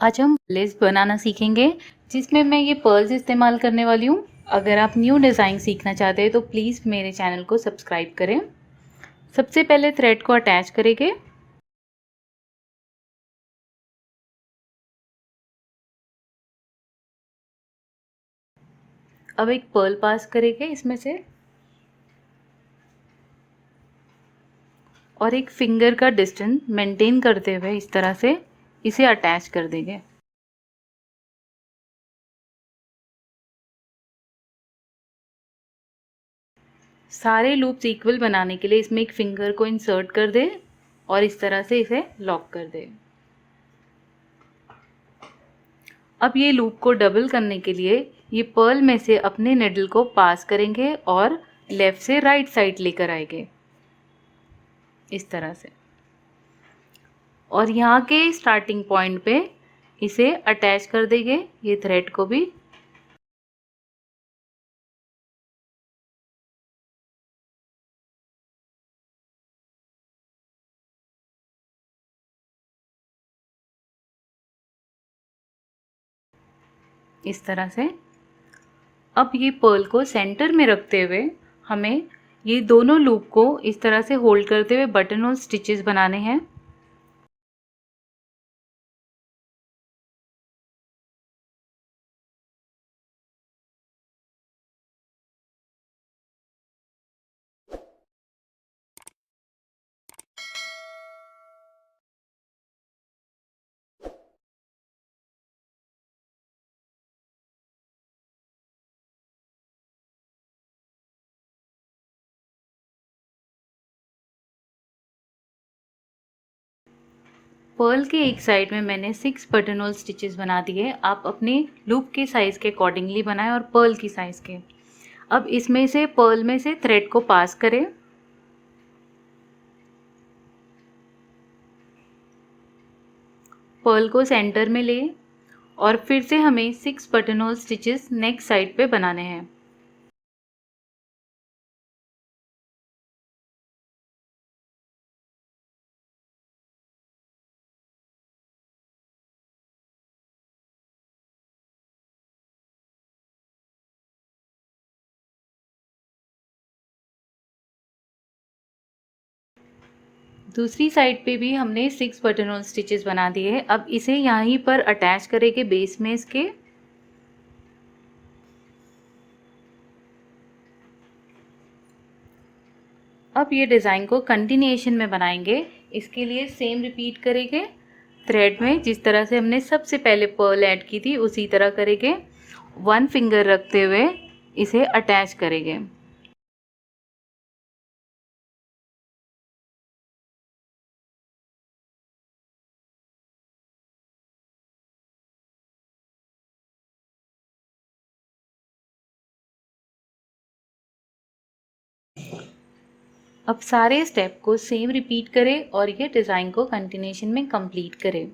आज हम लेस बनाना सीखेंगे जिसमें मैं ये पर्ल्स इस्तेमाल करने वाली हूँ। अगर आप न्यू डिज़ाइन सीखना चाहते हैं तो प्लीज़ मेरे चैनल को सब्सक्राइब करें। सबसे पहले थ्रेड को अटैच करेंगे। अब एक पर्ल पास करेंगे इसमें से और एक फिंगर का डिस्टेंस मेंटेन करते हुए इस तरह से इसे अटैच कर देंगे। सारे लूप्स इक्वल बनाने के लिए इसमें एक फिंगर को इंसर्ट कर दें और इस तरह से इसे लॉक कर दें। अब ये लूप को डबल करने के लिए ये पर्ल में से अपने निडल को पास करेंगे और लेफ़्ट से राइट साइड लेकर आएंगे इस तरह से, और यहाँ के स्टार्टिंग पॉइंट पे इसे अटैच कर देंगे ये थ्रेड को भी। इस तरह से अब ये पर्ल को सेंटर में रखते हुए हमें ये दोनों लूप को इस तरह से होल्ड करते हुए बटन और स्टिचेस बनाने हैं। पर्ल के एक साइड में मैंने 6 बटन होल स्टिचेस बना दिए। आप अपने लूप के साइज़ के अकॉर्डिंगली बनाएं और पर्ल की साइज़ के। अब इसमें से पर्ल में से थ्रेड को पास करें। पर्ल को सेंटर में ले और फिर से हमें 6 button whole stitches next side पे बनाने हैं। दूसरी साइड पे भी हमने 6 बटन होल स्टिचेस बना दिए हैं। अब इसे यहीं पर अटैच करेंगे बेस में इसके। अब ये डिज़ाइन को कंटिन्यूएशन में बनाएंगे। इसके लिए सेम रिपीट करेंगे। थ्रेड में जिस तरह से हमने सबसे पहले पर्ल ऐड की थी उसी तरह करेंगे। 1 फिंगर रखते हुए इसे अटैच करेंगे। अब सारे स्टेप को सेम रिपीट करें और ये डिज़ाइन को कंटिन्यूएशन में कंप्लीट करें।